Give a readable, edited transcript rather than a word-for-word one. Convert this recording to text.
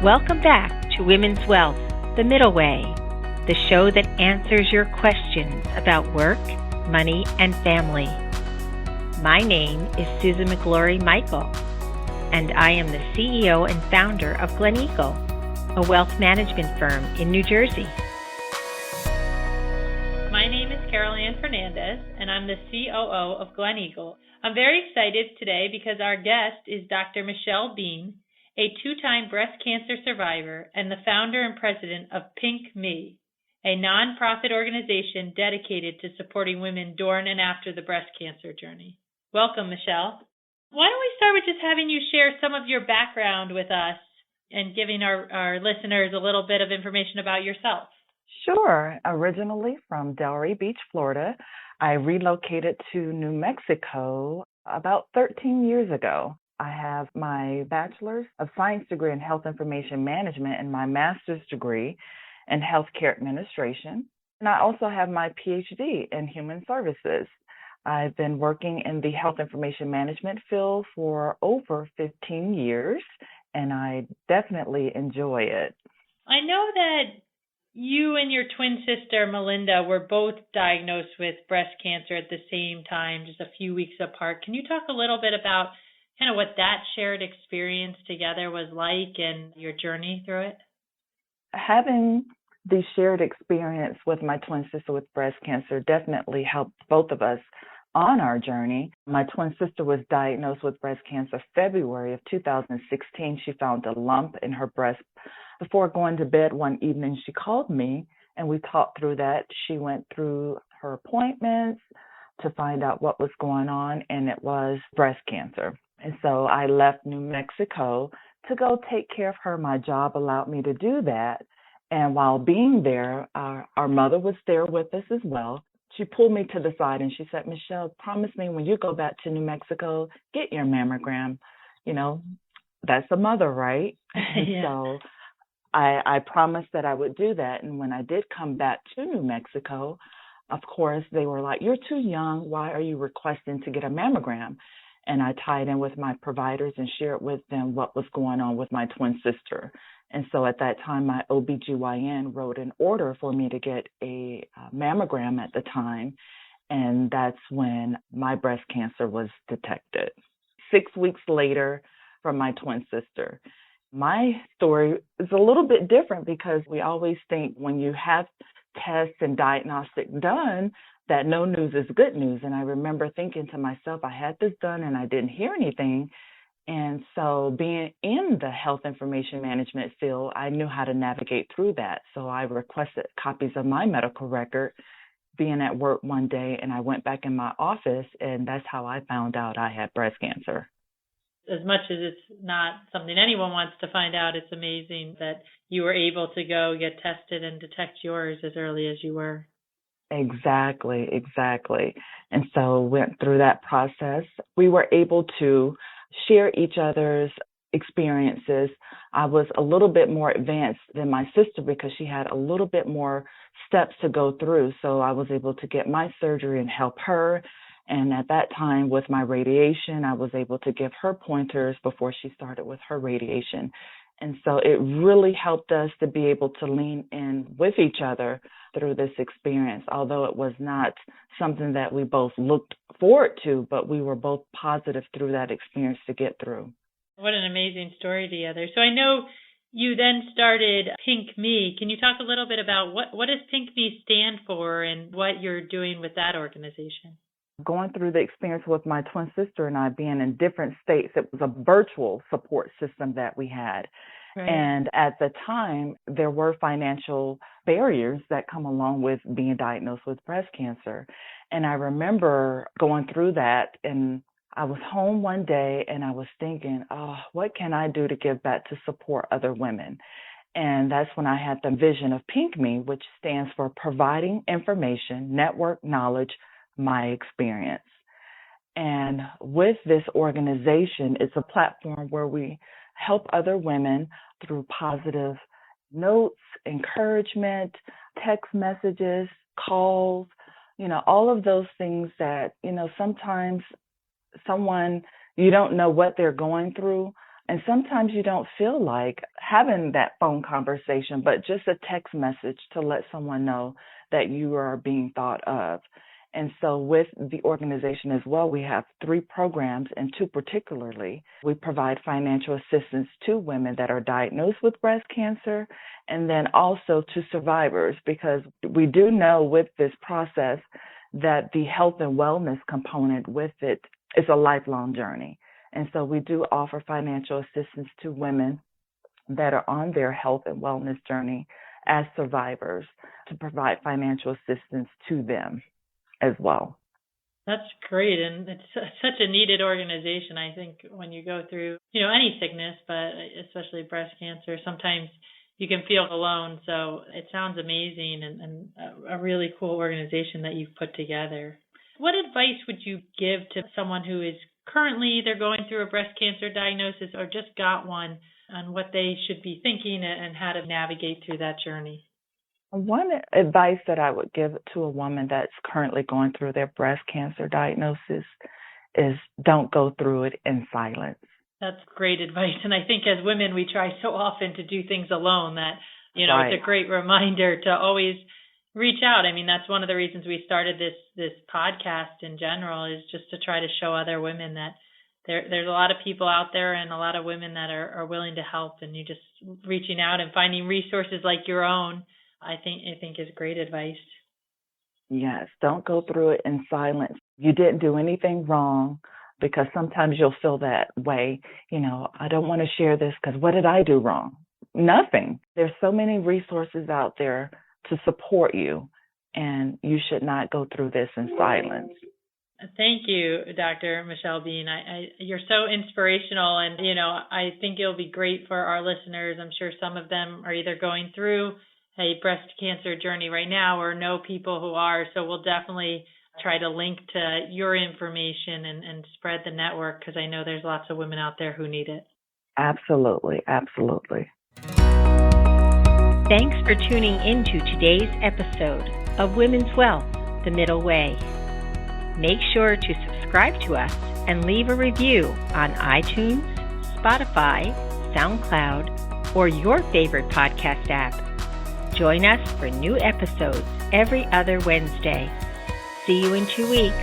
Welcome back to Women's Wealth, The Middle Way, the show that answers your questions about work, money, and family. My name is Susan McGlory Michael, and I am the CEO and founder of Glen Eagle, a wealth management firm in New Jersey. My name is Carol Ann Fernandez, and I'm the COO of Glen Eagle. I'm very excited today because our guest is Dr. Michelle Bean, a two-time breast cancer survivor and the founder and president of Pink Me, a nonprofit organization dedicated to supporting women during and after the breast cancer journey. Welcome, Michelle. Why don't we start with just having you share some of your background with us and giving our listeners a little bit of information about yourself? Sure. Originally from Delray Beach, Florida, I relocated to New Mexico about 13 years ago. I have my Bachelor's of Science degree in Health Information Management and my Master's degree in Healthcare Administration. And I also have my PhD in Human Services. I've been working in the Health Information Management field for over 15 years, and I definitely enjoy it. I know that you and your twin sister, Melinda, were both diagnosed with breast cancer at the same time, just a few weeks apart. Can you talk a little bit about kind of what that shared experience together was like and your journey through it? Having the shared experience with my twin sister with breast cancer definitely helped both of us on our journey. My twin sister was diagnosed with breast cancer February of 2016. She found a lump in her breast. Before going to bed one evening, she called me and we talked through that. She went through her appointments to find out what was going on, and it was breast cancer. And so I left New Mexico to go take care of her. My job allowed me to do that. And while being there, our mother was there with us as well. She pulled me to the side and she said, Michelle, promise me when you go back to New Mexico, get your mammogram. You know, that's a mother, right? Yeah. So I promised that I would do that. And when I did come back to New Mexico, of course, they were like, you're too young. Why are you requesting to get a mammogram? And I tied in with my providers and shared with them what was going on with my twin sister. And so at that time, my OBGYN wrote an order for me to get a mammogram at the time. And that's when my breast cancer was detected. 6 weeks later from my twin sister. My story is a little bit different because we always think when you have tests and diagnostic done, that no news is good news. And I remember thinking to myself, I had this done and I didn't hear anything. And so being in the health information management field, I knew how to navigate through that. So I requested copies of my medical record being at work one day, and I went back in my office, and that's how I found out I had breast cancer. As much as it's not something anyone wants to find out, it's amazing that you were able to go get tested and detect yours as early as you were. Exactly. And so went through that process. We were able to share each other's experiences. I was a little bit more advanced than my sister because she had a little bit more steps to go through. So I was able to get my surgery and help her. And at that time with my radiation, I was able to give her pointers before she started with her radiation. And so it really helped us to be able to lean in with each other through this experience, although it was not something that we both looked forward to, but we were both positive through that experience to get through. What an amazing story together. So I know you then started Pink Me. Can you talk a little bit about what does Pink Me stand for and what you're doing with that organization? Going through the experience with my twin sister and I being in different states, it was a virtual support system that we had. Right. And at the time, there were financial barriers that come along with being diagnosed with breast cancer. And I remember going through that, and I was home one day and I was thinking, what can I do to give back to support other women? And that's when I had the vision of Pink Me, which stands for Providing Information, Network Knowledge, My Experience. And with this organization, it's a platform where we help other women through positive notes, encouragement, text messages, calls, all of those things that, sometimes someone, you don't know what they're going through, And sometimes you don't feel like having that phone conversation, but just a text message to let someone know that you are being thought of. And so with the organization as well, we have 3 programs, and 2 particularly. We provide financial assistance to women that are diagnosed with breast cancer, and then also to survivors, because we do know with this process that the health and wellness component with it is a lifelong journey. And so we do offer financial assistance to women that are on their health and wellness journey as survivors, to provide financial assistance to them as well. That's great, and it's such a needed organization. I think when you go through, any sickness, but especially breast cancer, sometimes you can feel alone. So it sounds amazing and a really cool organization that you've put together. What advice would you give to someone who is currently either going through a breast cancer diagnosis or just got one, on what they should be thinking and how to navigate through that journey? One advice that I would give to a woman that's currently going through their breast cancer diagnosis is don't go through it in silence. That's great advice. And I think as women, we try so often to do things alone that, Right. It's a great reminder to always reach out. I mean, that's one of the reasons we started this podcast in general, is just to try to show other women that there's a lot of people out there and a lot of women that are willing to help, and you just reaching out and finding resources like your own, I think is great advice. Yes, don't go through it in silence. You didn't do anything wrong, because sometimes you'll feel that way. I don't want to share this because what did I do wrong? Nothing. There's so many resources out there to support you, and you should not go through this in silence. Thank you, Dr. Michelle Bean. You're so inspirational, and, I think it'll be great for our listeners. I'm sure some of them are either going through a breast cancer journey right now or know people who are. So we'll definitely try to link to your information and spread the network, because I know there's lots of women out there who need it. Absolutely, absolutely. Thanks for tuning into today's episode of Women's Wealth, The Middle Way. Make sure to subscribe to us and leave a review on iTunes, Spotify, SoundCloud, or your favorite podcast app. Join us for new episodes every other Wednesday. See you in 2 weeks.